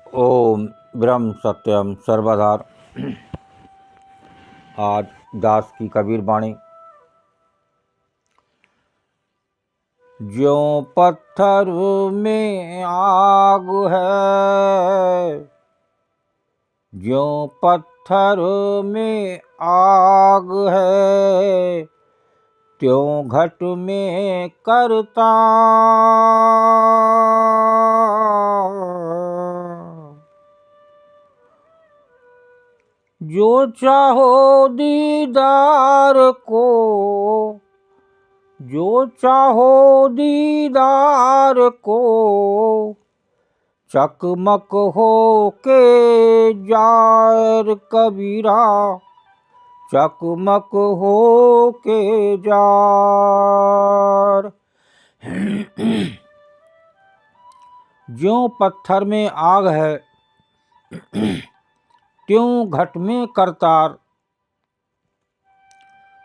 ओम ब्रह्म सत्यम सर्वधार। आज दास की कबीर वाणी। ज्यों पत्थर में आग है, ज्यों पत्थर में आग है, त्यों घट में करता। जो चाहो दीदार को, जो चाहो दीदार को, चकमक हो के जार कबीरा, चकमक हो के जार। ज्यों पत्थर में आग है, त्यों घट में करतार।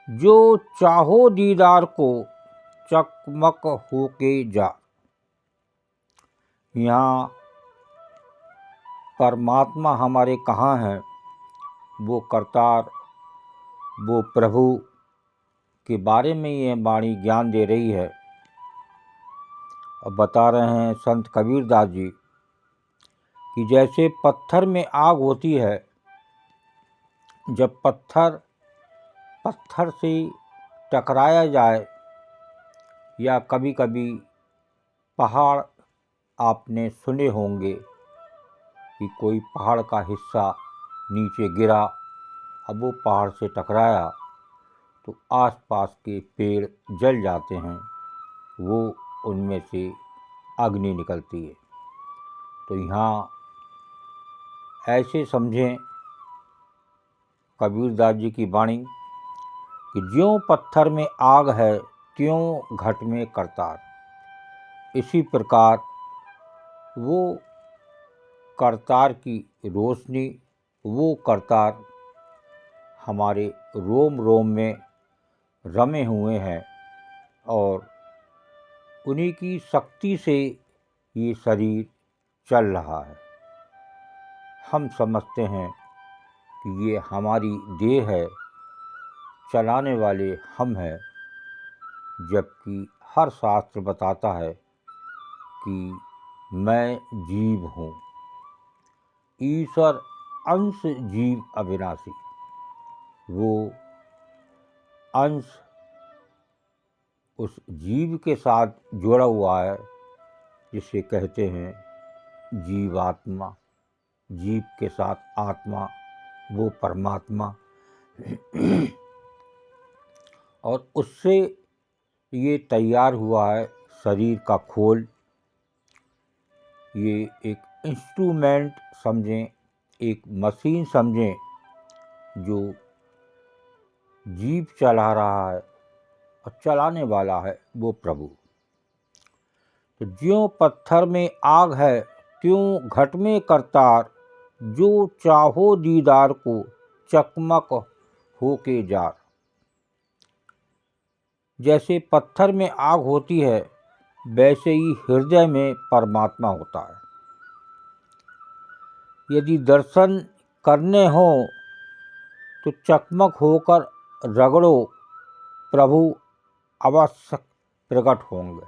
जो चाहो दीदार को, चकमक हो के जा। यहाँ परमात्मा हमारे कहाँ हैं? वो करतार, वो प्रभु के बारे में ये वाणी ज्ञान दे रही है। अब बता रहे हैं संत कबीरदास जी कि जैसे पत्थर में आग होती है, जब पत्थर से टकराया जाए, या कभी कभी पहाड़, आपने सुने होंगे कि कोई पहाड़ का हिस्सा नीचे गिरा, अब वो पहाड़ से टकराया तो आसपास के पेड़ जल जाते हैं, वो उनमें से अग्नि निकलती है। तो यहाँ ऐसे समझें कबीरदास जी की वाणी कि ज्यों पत्थर में आग है, त्यों घट में करतार। इसी प्रकार वो करतार की रोशनी, वो करतार हमारे रोम रोम में रमे हुए हैं और उन्हीं की शक्ति से ये शरीर चल रहा है। हम समझते हैं कि ये हमारी देह है, चलाने वाले हम हैं, जबकि हर शास्त्र बताता है कि मैं जीव हूँ, ईश्वर अंश जीव अविनाशी। वो अंश उस जीव के साथ जुड़ा हुआ है, जिसे कहते हैं जीवात्मा। जीव के साथ आत्मा, वो परमात्मा। और उससे ये तैयार हुआ है शरीर का खोल। ये एक इंस्ट्रूमेंट समझें, एक मशीन समझें, जो जीव चला रहा है और चलाने वाला है वो प्रभु। तो ज्यों पत्थर में आग है, त्यों घट में करतार। जो चाहो दीदार को, चकमक हो के जार। जैसे पत्थर में आग होती है, वैसे ही हृदय में परमात्मा होता है। यदि दर्शन करने हो तो चकमक होकर रगड़ो, प्रभु अवश्य प्रकट होंगे।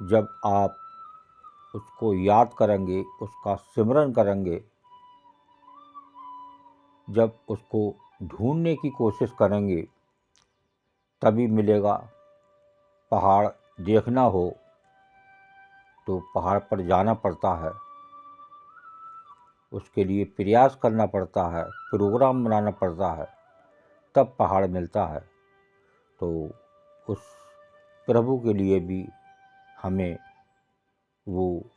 जब आप उसको याद करेंगे, उसका सिमरन करेंगे, जब उसको ढूंढने की कोशिश करेंगे, तभी मिलेगा। पहाड़ देखना हो तो पहाड़ पर जाना पड़ता है, उसके लिए प्रयास करना पड़ता है, प्रोग्राम बनाना पड़ता है, तब पहाड़ मिलता है। तो उस प्रभु के लिए भी हमें वो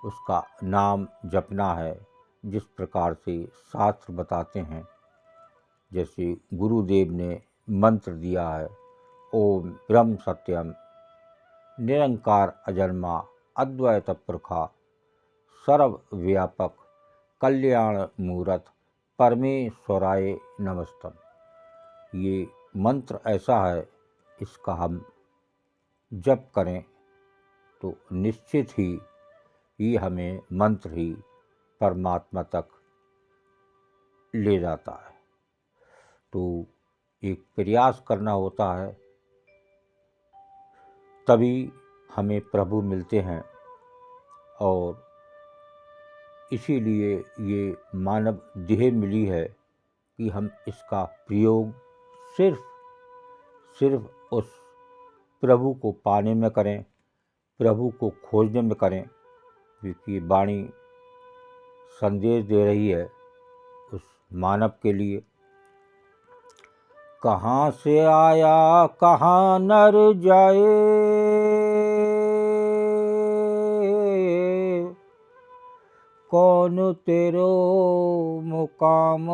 उसका नाम जपना है, जिस प्रकार से शास्त्र बताते हैं। जैसे गुरुदेव ने मंत्र दिया है, ओम ब्रह्म सत्यम निरंकार अजन्मा अद्वैत प्रखा सर्वव्यापक कल्याण मूर्त परमेश्वराय नमस्तम। ये मंत्र ऐसा है, इसका हम जप करें तो निश्चित ही ही हमें मंत्र ही परमात्मा तक ले जाता है। तो एक प्रयास करना होता है, तभी हमें प्रभु मिलते हैं। और इसीलिए ये मानव देह मिली है कि हम इसका प्रयोग सिर्फ उस प्रभु को पाने में करें, प्रभु को खोजने में करें, क्योंकि वाणी संदेश दे रही है उस मानव के लिए। कहाँ से आया कहाँ नर जाए, कौन तेरो मुकाम,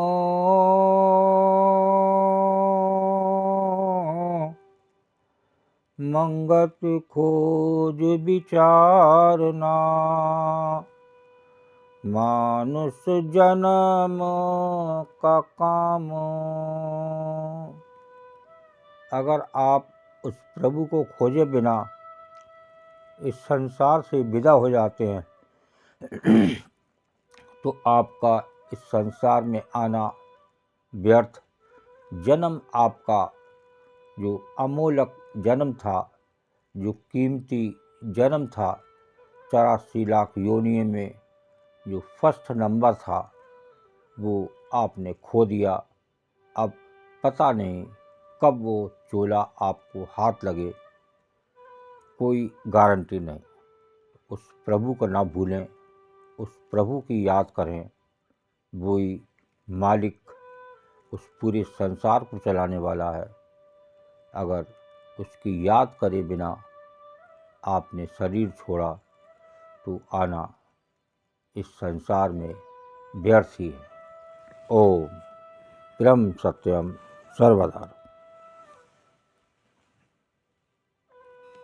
मंगत खोज विचारना, मानुष जन्म का काम। अगर आप उस प्रभु को खोजे बिना इस संसार से विदा हो जाते हैं तो आपका इस संसार में आना व्यर्थ। जन्म आपका जो अमूलक जन्म था, जो कीमती जन्म था, 84 लाख योनियों में जो फर्स्ट नंबर था, वो आपने खो दिया। अब पता नहीं कब वो चोला आपको हाथ लगे, कोई गारंटी नहीं। उस प्रभु को ना भूलें, उस प्रभु की याद करें। वही मालिक उस पूरे संसार को चलाने वाला है। अगर उसकी याद करे बिना आपने शरीर छोड़ा तो आना इस संसार में व्यर्थ ही है। ओम ब्रह्म सत्यम सर्वदा।